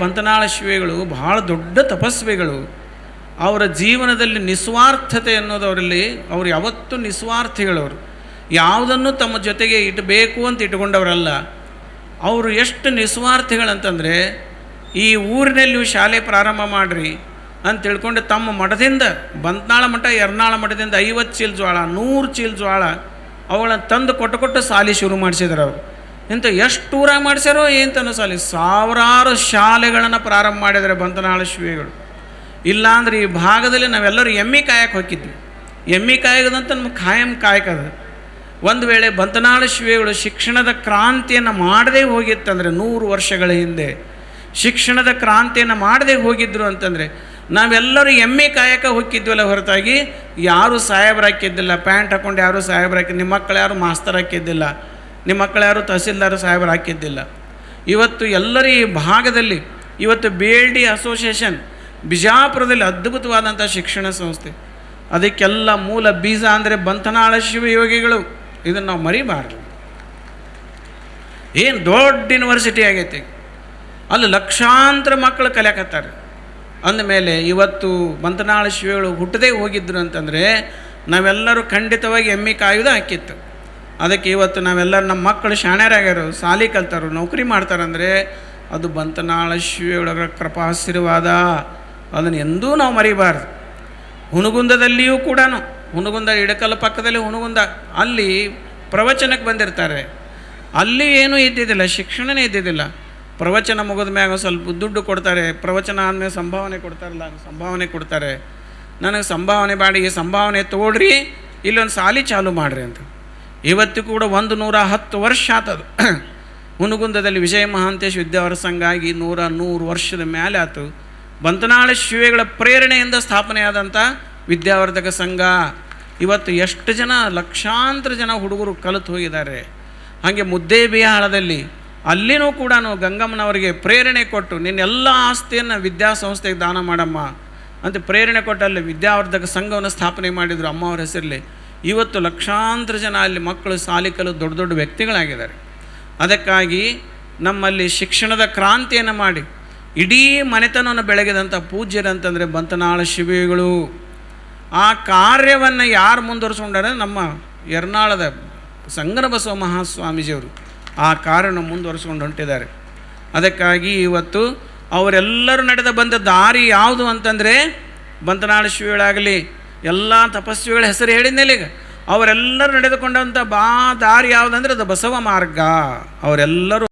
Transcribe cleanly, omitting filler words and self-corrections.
ಬಂತನಾಳ ಶಿವೆಗಳು ಬಹಳ ದೊಡ್ಡ ತಪಸ್ವಿಗಳು. ಅವರ ಜೀವನದಲ್ಲಿ ನಿಸ್ವಾರ್ಥತೆ ಅನ್ನೋದು ಅವರಲ್ಲಿ, ಅವರು ಯಾವತ್ತೂ ನಿಸ್ವಾರ್ಥಿಗಳವರು. ಯಾವುದನ್ನು ತಮ್ಮ ಜೊತೆಗೆ ಇಟ್ಟಬೇಕು ಅಂತ ಇಟ್ಕೊಂಡವರಲ್ಲ. ಅವರು ಎಷ್ಟು ನಿಸ್ವಾರ್ಥಿಗಳಂತಂದರೆ, ಈ ಊರಿನಲ್ಲಿ ಶಾಲೆ ಪ್ರಾರಂಭ ಮಾಡಿರಿ ಅಂತ ತಿಳ್ಕೊಂಡು ತಮ್ಮ ಮಠದಿಂದ, ಬಂತ್ನಾಳ ಮಠ ಯರ್ನಾಳ ಮಠದಿಂದ 50 ಚೀಲ ಜೋಳ, 100 ಚೀಲ ಜೋಳ ಅವುಗಳನ್ನು ತಂದು ಕೊಟ್ಟು ಶಾಲೆ ಶುರು ಮಾಡಿಸಿದ್ರು ಅವರು. ಇಂಥ ಎಷ್ಟು ಊರಾಗ ಮಾಡಿಸ್ಯಾರೋ ಏನಂತನೋ ಶಾಲೆ, ಸಾವಿರಾರು ಶಾಲೆಗಳನ್ನು ಪ್ರಾರಂಭ ಮಾಡಿದರೆ ಬಂತನಾಳ ಶಿವೆಗಳು. ಇಲ್ಲಾಂದ್ರೆ ಈ ಭಾಗದಲ್ಲಿ ನಾವೆಲ್ಲರೂ ಎಮ್ಮೆ ಕಾಯಕ್ಕೆ ಹೋಗಿದ್ವಿ. ಎಮ್ಮೆ ಕಾಯೋದಂತ ನಮ್ಗೆ ಖಾಯಂ ಕಾಯಕದ. ಒಂದು ವೇಳೆ ಬಂತನಾಳ ಶಿವೆಗಳು ಶಿಕ್ಷಣದ ಕ್ರಾಂತಿಯನ್ನು ಮಾಡದೇ ಹೋಗಿತ್ತಂದರೆ, 100 ವರ್ಷಗಳ ಹಿಂದೆ ಶಿಕ್ಷಣದ ಕ್ರಾಂತಿಯನ್ನು ಮಾಡದೇ ಹೋಗಿದ್ರು ಅಂತಂದರೆ, ನಾವೆಲ್ಲರೂ ಎಮ್ಮೆ ಕಾಯಕ ಹೋಗಿದ್ವಲ್ಲ ಹೊರತಾಗಿ ಯಾರೂ ಸಾಹೇಬ್ರು ಹಾಕಿದ್ದಿಲ್ಲ. ಪ್ಯಾಂಟ್ ಹಾಕ್ಕೊಂಡು ಯಾರೂ ಸಾಹೇಬ್ರು ಹಾಕಿದ್ದು, ನಿಮ್ಮ ಮಕ್ಕಳು ಯಾರು ಮಾಸ್ತರ್ ಹಾಕಿದ್ದಿಲ್ಲ, ನಿಮ್ಮ ಮಕ್ಕಳು ಯಾರು ತಹಸೀಲ್ದಾರ್ ಸಾಹೇಬ್ರು ಹಾಕಿದ್ದಿಲ್ಲ. ಇವತ್ತು ಎಲ್ಲರೂ ಈ ಭಾಗದಲ್ಲಿ, ಇವತ್ತು BLD ಅಸೋಸಿಯೇಷನ್ ಬಿಜಾಪುರದಲ್ಲಿ ಅದ್ಭುತವಾದಂಥ ಶಿಕ್ಷಣ ಸಂಸ್ಥೆ. ಅದಕ್ಕೆಲ್ಲ ಮೂಲ ಬೀಜ ಅಂದರೆ ಬಂತನಾಳ ಶಿವಯೋಗಿಗಳು. ಇದನ್ನು ನಾವು ಮರಿಬಾರ್ದು. ಏನು ದೊಡ್ಡ ಯೂನಿವರ್ಸಿಟಿ ಆಗೈತಿ, ಅಲ್ಲಿ ಲಕ್ಷಾಂತರ ಮಕ್ಕಳು ಕಲಿಯಾಕತ್ತಾರೆ. ಅಂದಮೇಲೆ ಇವತ್ತು ಬಂತನಾಳ ಶಿವೆಗಳು ಹುಟ್ಟದೇ ಹೋಗಿದ್ರು ಅಂತಂದರೆ ನಾವೆಲ್ಲರೂ ಖಂಡಿತವಾಗಿ ಎಮ್ಮೆ ಕಾಯೋದು ಹಾಕಿತ್ತು. ಅದಕ್ಕೆ ಇವತ್ತು ನಾವೆಲ್ಲರೂ ನಮ್ಮ ಮಕ್ಕಳು ಶಾಣ್ಯರಾಗ್ಯಾರು, ಸಾಲಿ ಕಲ್ತಾರು, ನೌಕರಿ ಮಾಡ್ತಾರಂದರೆ ಅದು ಬಂತನಾಳ ಶಿವೆಯೊಳಗ ಕೃಪಾಶೀರ್ವಾದ. ಅದನ್ನು ಎಂದೂ ನಾವು ಮರಿಬಾರ್ದು. ಹುನಗುಂದದಲ್ಲಿಯೂ ಕೂಡ, ಹುನಗುಂದ ಇಡಕಲ ಪಕ್ಕದಲ್ಲಿ ಹುನಗುಂದ, ಅಲ್ಲಿ ಪ್ರವಚನಕ್ಕೆ ಬಂದಿರ್ತಾರೆ. ಅಲ್ಲಿ ಏನೂ ಇದ್ದಿದ್ದಿಲ್ಲ, ಶಿಕ್ಷಣನೇ ಇದ್ದಿದ್ದಿಲ್ಲ. ಪ್ರವಚನ ಮುಗಿದ ಮ್ಯಾಗ ಸ್ವಲ್ಪ ದುಡ್ಡು ಕೊಡ್ತಾರೆ, ಪ್ರವಚನ ಆದಮೇಲೆ ಸಂಭಾವನೆ ಕೊಡ್ತಾರಲ್ಲ, ಸಂಭಾವನೆ ಕೊಡ್ತಾರೆ. ನನಗೆ ಸಂಭಾವನೆ ಬಾಡಿ, ಈ ಸಂಭಾವನೆ ತೊಗೊಳ್ರಿ, ಇಲ್ಲೊಂದು ಸಾಲಿ ಚಾಲು ಮಾಡಿರಿ ಅಂತ. ಇವತ್ತು ಕೂಡ 110 ವರ್ಷ ಆತದು. ಹುನಗುಂದದಲ್ಲಿ ವಿಜಯ ಮಹಾಂತೇಶ ವಿದ್ಯಾವರ ಸಂಘ ಆಗಿ 100 ವರ್ಷದ ಮೇಲೆ ಆಯ್ತು. ಬಂತನಾಳ ಶಿವೆಗಳ ಪ್ರೇರಣೆಯಿಂದ ಸ್ಥಾಪನೆಯಾದಂಥ ವಿದ್ಯಾವರ್ಧಕ ಸಂಘ. ಇವತ್ತು ಎಷ್ಟು ಜನ, ಲಕ್ಷಾಂತರ ಜನ ಹುಡುಗರು ಕಲಿತು ಹೋಗಿದ್ದಾರೆ. ಹಾಗೆ ಮುದ್ದೇಬಿಹಾಳದಲ್ಲಿ ಅಲ್ಲಿನೂ ಕೂಡ ಗಂಗಮ್ಮನವರಿಗೆ ಪ್ರೇರಣೆ ಕೊಟ್ಟು, ನಿನ್ನೆಲ್ಲ ಆಸ್ತಿಯನ್ನು ವಿದ್ಯಾಸಂಸ್ಥೆಗೆ ದಾನ ಮಾಡಮ್ಮ ಅಂತ ಪ್ರೇರಣೆ ಕೊಟ್ಟು ಅಲ್ಲಿ ವಿದ್ಯಾವರ್ಧಕ ಸಂಘವನ್ನು ಸ್ಥಾಪನೆ ಮಾಡಿದರು ಅಮ್ಮವ್ರ ಹೆಸರಲ್ಲಿ. ಇವತ್ತು ಲಕ್ಷಾಂತರ ಜನ ಅಲ್ಲಿ ಮಕ್ಕಳು ಸಾಲಿ ಕಲಿತು ದೊಡ್ಡ ದೊಡ್ಡ ವ್ಯಕ್ತಿಗಳಾಗಿದ್ದಾರೆ. ಅದಕ್ಕಾಗಿ ನಮ್ಮಲ್ಲಿ ಶಿಕ್ಷಣದ ಕ್ರಾಂತಿಯನ್ನು ಮಾಡಿ ಇಡೀ ಮನೆತನವನ್ನು ಬೆಳಗಿದಂಥ ಪೂಜ್ಯರಂತಂದರೆ ಬಂತನಾಳ ಶಿವೆಗಳು. ಆ ಕಾರ್ಯವನ್ನು ಯಾರು ಮುಂದುವರಿಸ್ಕೊಂಡಾರೆ? ನಮ್ಮ ಯರ್ನಾಳದ ಸಂಗನ ಬಸವ ಮಹಾಸ್ವಾಮೀಜಿಯವರು ಆ ಕಾರ್ಯವನ್ನು ಮುಂದುವರಿಸ್ಕೊಂಡು ಹೊಂಟಿದ್ದಾರೆ. ಅದಕ್ಕಾಗಿ ಇವತ್ತು ಅವರೆಲ್ಲರೂ ನಡೆದ ಬಂದ ದಾರಿ ಯಾವುದು ಅಂತಂದರೆ, ಬಂತನಾಳ ಶಿವೆಗಳಾಗಲಿ ಎಲ್ಲ ತಪಸ್ವಿಗಳ ಹೆಸರು ಹೇಳಿದ್ಮೇಲೆ ಈಗ ಅವರೆಲ್ಲರೂ ನಡೆದುಕೊಂಡಂಥ ದಾರಿ ಯಾವುದಂದರೆ ಅದು ಬಸವ ಮಾರ್ಗ. ಅವರೆಲ್ಲರೂ